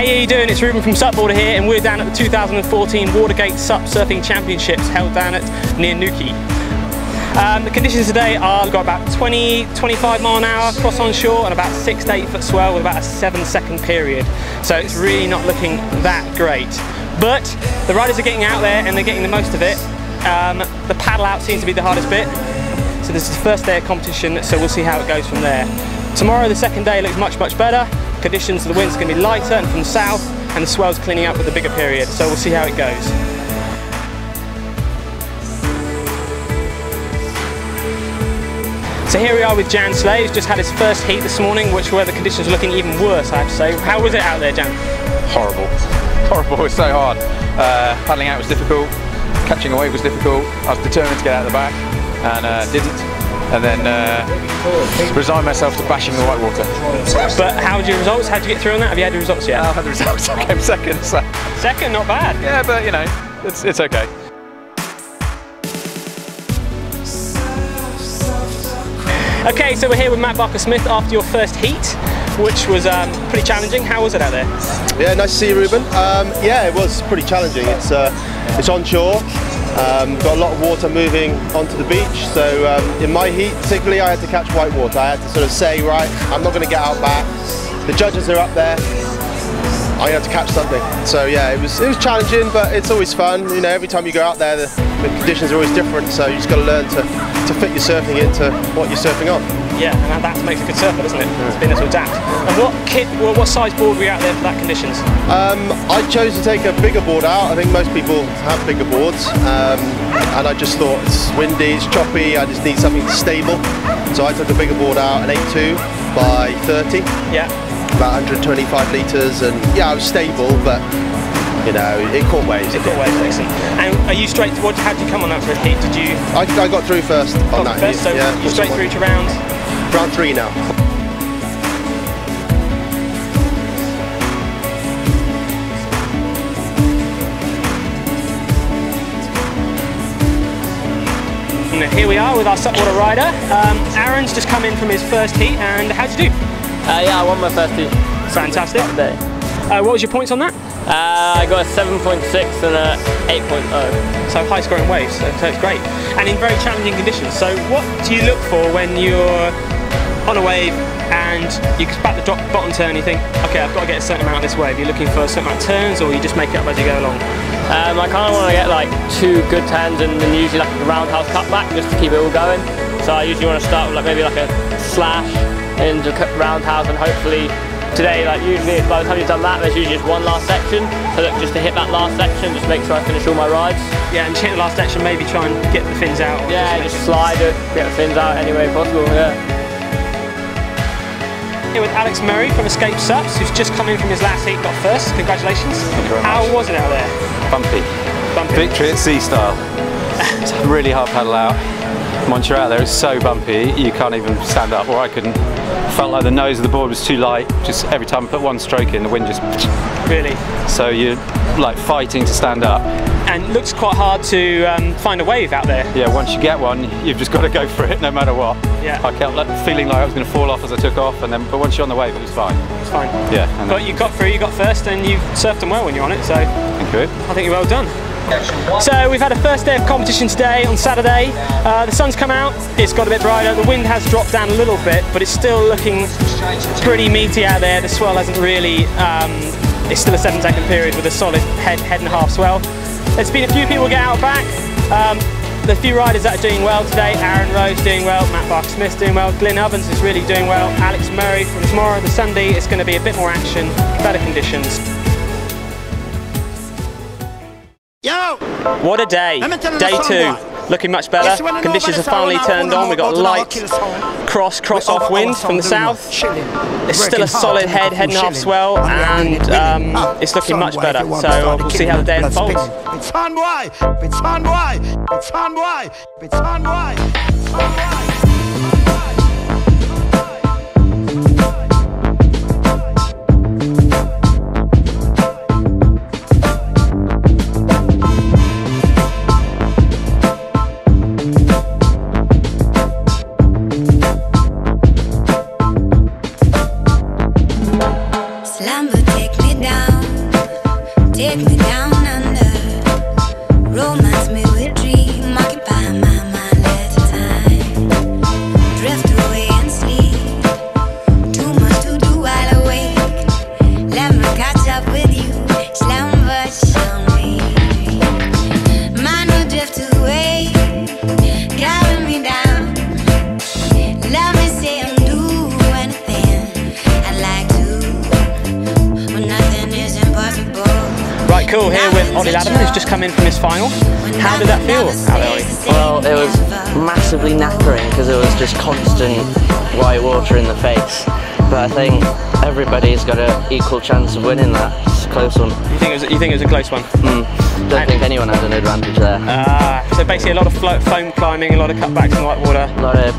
Hey, how you doing? It's Ruben from SUPboarder here, and we're down at the 2014 Watergate SUP Surfing Championships held down at near Newquay. The conditions today are, we've got about 20-25 mile an hour cross on shore and about 6 to 8 foot swell with about a 7-second period. So it's really not looking that great. But the riders are getting out there and they're getting the most of it. The paddle out seems to be the hardest bit. So this is the first day of competition, so we'll see how it goes from there. Tomorrow, the second day, looks much better. Conditions, the wind's going to be lighter and from the south, and the swell's cleaning up with a bigger period, so we'll see how it goes. So here we are with Jan Slay, who's just had his first heat this morning, which where the conditions are looking even worse, I have to say. How was it out there, Jan? Horrible. Horrible, it's so hard. Paddling out was difficult, catching a wave was difficult. I was determined to get out of the back, and didn't. And then resigned myself to bashing the white water. But how were your results? How did you get through on that? Have you had the results yet? I've had the results. I came second. So. Second, not bad. Yeah, but you know, it's okay. Okay, so we're here with Matt Barker-Smith after your first heat, which was pretty challenging. How was it out there? Yeah, nice to see you, Ruben. Yeah, it was pretty challenging. It's onshore. Got a lot of water moving onto the beach, so in my heat particularly I had to catch white water. I had to sort of say, right, I'm not going to get out back, the judges are up there, I have to catch something. So yeah, it was challenging, but it's always fun. You know, every time you go out there the conditions are always different, so you just got to learn to fit your surfing into what you're surfing on. Yeah, and that makes a good surfer, doesn't it? It's been able to adapt. And what size board were you out there for that conditions? I chose to take a bigger board out. I think most people have bigger boards, and I just thought it's windy, it's choppy, I just need something stable. So I took a bigger board out, an 8.2 by 30. Yeah. About 125 litres, and yeah, I was stable, but you know, it caught waves. It caught waves, excellent. And are you straight to how did you come on that first heat? Did you? I got through first on that heat. So yeah, you're straight through to round 3 now. And here we are with our SUPboarder rider. Aaron's just come in from his first heat, and how'd you do? Yeah, I won my first heat. Fantastic. What was your points on that? I got a 7.6 and a 8.0. So high scoring waves, so it's great. And in very challenging conditions. So what do you look for when you're on a wave and you back the bottom turn, you think, okay, I've got to get a certain amount of this wave? You're looking for a certain amount of turns, or you just make it up as you go along? I kind of want to get like 2 good turns and then usually like a roundhouse cutback just to keep it all going. So I usually want to start with like maybe like a slash into roundhouse, and hopefully today, like usually by the time you've done that, there's usually just one last section. So look, just to hit that last section, just make sure I finish all my rides. Yeah, and to hit the last section, maybe try and get the fins out. Yeah, just slide it, get the fins out any way possible, yeah. Here with Alex Murray from Escape Sups, who's just come in from his last heat, got first. Congratulations. Thank you very much. How was it out there? Bumpy. Victory at sea style. It's really hard paddle out. Once you're out there, it's so bumpy, you can't even stand up, or I couldn't. Felt like the nose of the board was too light. Just every time I put one stroke in, the wind just... Really? So you're like fighting to stand up. And it looks quite hard to find a wave out there. Yeah, once you get one, you've just got to go for it no matter what. Yeah. I kept feeling like I was going to fall off as I took off, but once you're on the wave, it was fine. It's fine. Yeah. But you got through, you got first, and you surfed them well when you're on it, so... Thank you. I think you're well done. So we've had a first day of competition today on Saturday. The sun's come out, it's got a bit brighter, the wind has dropped down a little bit, but it's still looking pretty meaty out there. The swell hasn't really, it's still a 7-second period with a solid head and a half swell. There's been a few people get out back. The few riders that are doing well today, Aaron Rowe's doing well, Matt Barker-Smith's doing well, Glyn Ovens is really doing well, Alex Murray. From tomorrow, the Sunday, it's going to be a bit more action, better conditions. Yo! What a day. Day 2. Looking much better. Conditions have finally turned on. We've got light cross-off wind from the south. It's still a solid head and a half swell, and it's looking much better. So we'll see how the day unfolds. It's on, boy! It's on, boy! It's on, boy! It's on, boy! It's on, boy! Slumber, take me down. Ollie Ladderman, who's just come in from his final. How did that feel out there, Ollie? Well, it was massively knackering because it was just constant white water in the face. But I think everybody's got an equal chance of winning that. It's a close one. You think it was a close one? Don't think anyone had an advantage there. So basically a lot of foam climbing, a lot of cutbacks in white water. A lot of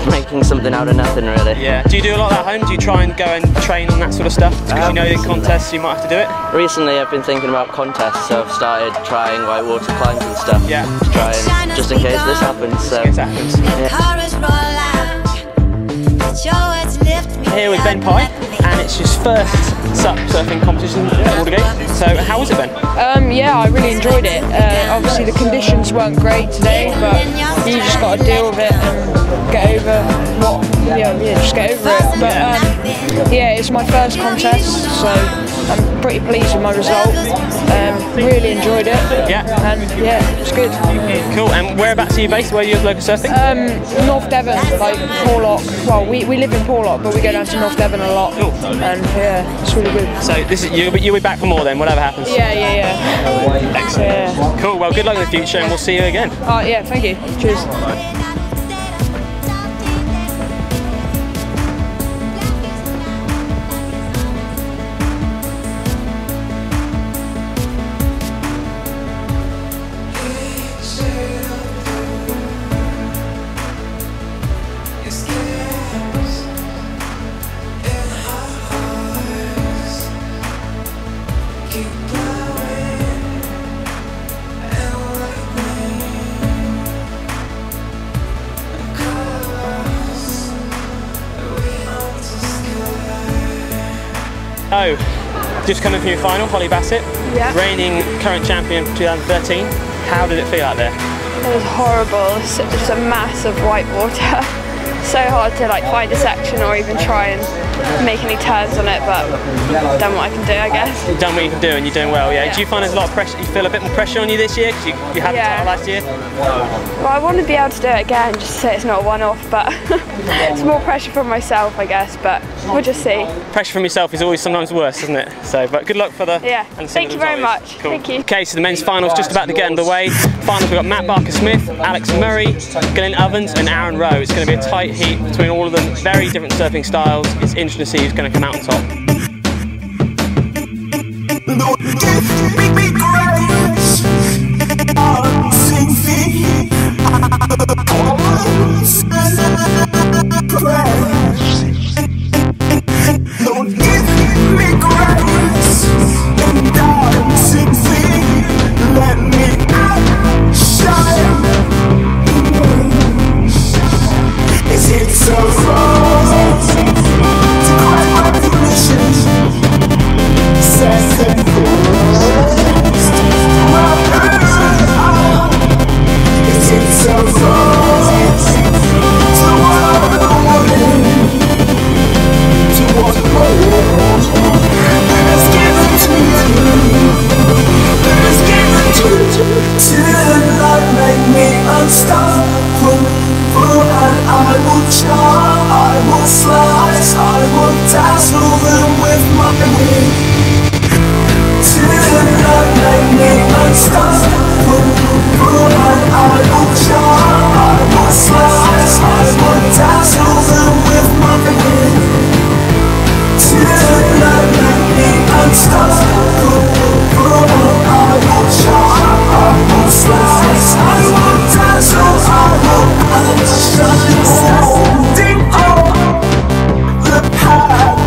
making something out of nothing, really. Yeah. Do you do a lot of that at home? Do you try and go and train on that sort of stuff? Because you know in contests you might have to do it? Recently I've been thinking about contests, so I've started trying white water climbs and stuff. Yeah. To try and, just in case this happens. So. Just in case it happens. Yeah. Here with Ben Pye, and it's his first SUP surfing competition at Watergate. So how was it, Ben? Yeah, I really enjoyed it. Obviously the conditions weren't great today, but you just got to deal with it and get over just get over it. But yeah, it's my first contest, so I'm pretty pleased with my result. Really enjoyed it. Yeah. And yeah, it's good. Cool. And whereabouts are you based? Where are you local surfing? North Devon, like Porlock. Well, we live in Porlock, but we go down to North Devon a lot. Cool. And yeah, it's really good. So this is you'll be back for more then, whatever happens. Yeah. Excellent. Yeah. Cool. Well, good luck in the future, and we'll see you again. Yeah, thank you. Cheers. Oh, just coming from your final, Holly Bassett, reigning current champion 2013. How did it feel out there? It was horrible. It's just a mass of white water. So hard to like find a section or even try and make any turns on it, but I've done what I can do, I guess. You've done what you can do and you're doing well, yeah. Do you find there's a lot of pressure, you feel a bit more pressure on you this year because you had the title last year? Well, I want to be able to do it again, just so it's not a one-off, but it's more pressure from myself, I guess, but we'll just see. Pressure from yourself is always sometimes worse, isn't it? So, but good luck for the... Yeah, thank you very much. Cool. Thank you. Okay, so the men's finals just about to get underway. Finals, we've got Matt Barker-Smith, Alex Murray, Glenn Ovens and Aaron Rowe. It's going to be a tight heat between all of them, very different surfing styles. It's interesting to see who's going to come out on top.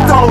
Don't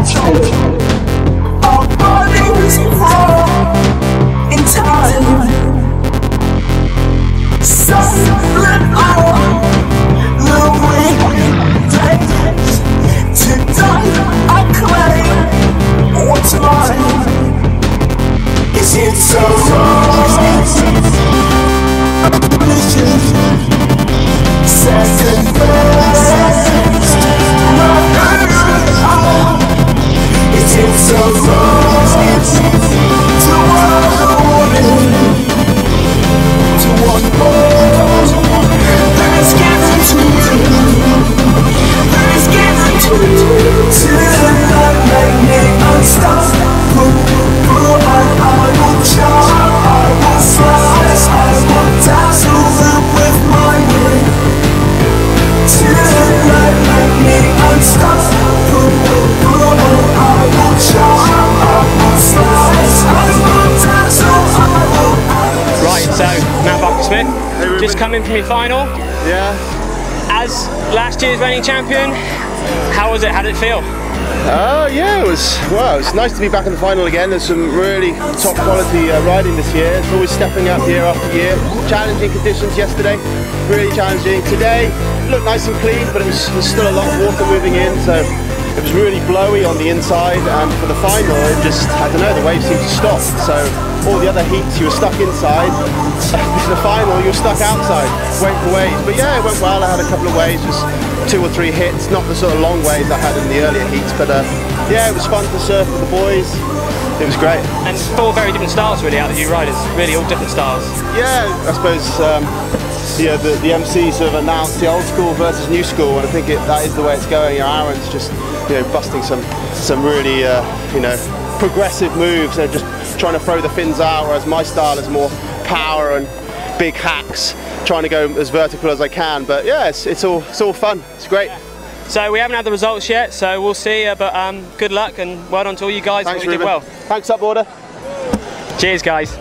come in from your final. Yeah. As last year's reigning champion, how was it? How did it feel? Yeah, it was nice to be back in the final again. There's some really top quality riding this year. It's always stepping up year after year. Challenging conditions yesterday, really challenging. Today, it looked nice and clean, but there's still a lot of water moving in, so it was really blowy on the inside, and for the final, it just, I don't know, the waves seemed to stop. So all the other heats, you were stuck inside. For the final, you were stuck outside, waiting for waves. But yeah, it went well. I had a couple of waves, just 2 or 3 hits, not the sort of long waves I had in the earlier heats, but yeah, it was fun to surf with the boys. It was great. And 4 very different styles really out of you riders, really all different styles. Yeah, I suppose yeah, the MC sort of announced the old school versus new school, and I think that is the way it's going. Aaron's just busting some really progressive moves. They're just trying to throw the fins out, whereas my style is more power and big hacks, trying to go as vertical as I can. But yeah, it's all fun. It's great. So we haven't had the results yet, so we'll see. But good luck and well done to all you guys. Thanks, you did well. Thanks, SUPboarder. Cheers, guys.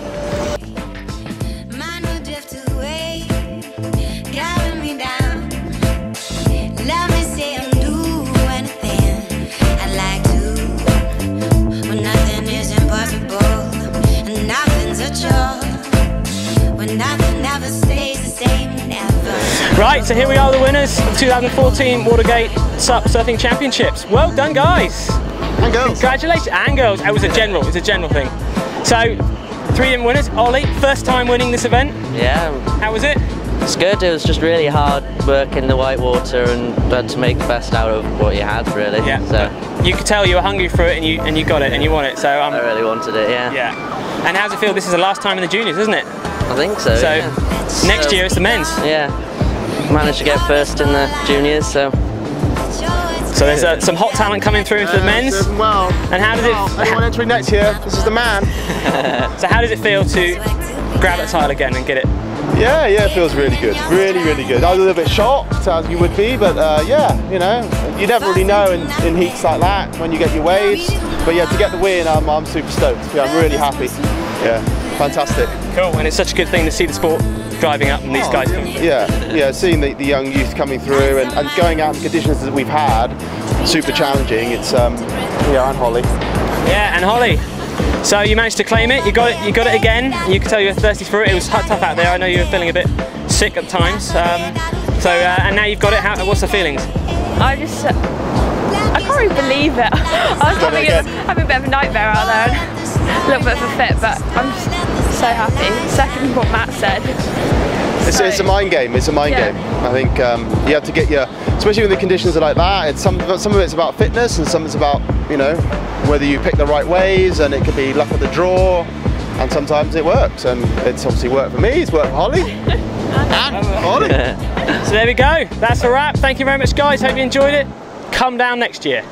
Right, so here we are, the winners of 2014 Watergate SUP Surfing Championships. Well done, guys. And girls. Congratulations, and girls. It was a general thing. So, 3 different winners. Ollie, first time winning this event. Yeah. How was it? It's good. It was just really hard work in the white water, and had to make the best out of what you had, really. Yeah. So you could tell you were hungry for it, and you got it, and you won it. So I really wanted it. Yeah. Yeah. And how's it feel? This is the last time in the juniors, isn't it? I think so. So yeah. Next year it's the men's. Yeah. Managed to get first in the juniors, so there's some hot talent coming through into the men's. Well, and how does it? Anyone entering next year? This is the man. So how does it feel to grab that title again and get it? Yeah, it feels really good. Really, really good. I was a little bit shocked, as you would be, but yeah, you never really know in heats like that when you get your waves. But yeah, to get the win, I'm super stoked. Yeah, I'm really happy. Yeah, fantastic. Cool, and it's such a good thing to see the sport driving up and these guys coming through. Yeah, seeing the young youth coming through and going out in conditions that we've had, super challenging. It's yeah, and Holly. Yeah, and Holly. So you managed to claim it. You got it again. You could tell you were thirsty for it. It was tough out there. I know you were feeling a bit sick at times. And now you've got it. What's the feelings? I can't really believe it. I was having a bit of a nightmare out there, a little bit of a fit, but I'm just so happy. Second what Matt said. It's a mind game. It's a mind game. I think you have to get especially when the conditions are like that. Some of it's about fitness, and some it's about whether you pick the right waves, and it could be luck of the draw, and sometimes it works, and it's obviously worked for me. It's worked for Holly. And Holly. So there we go. That's a wrap. Thank you very much, guys. Hope you enjoyed it. Come down next year.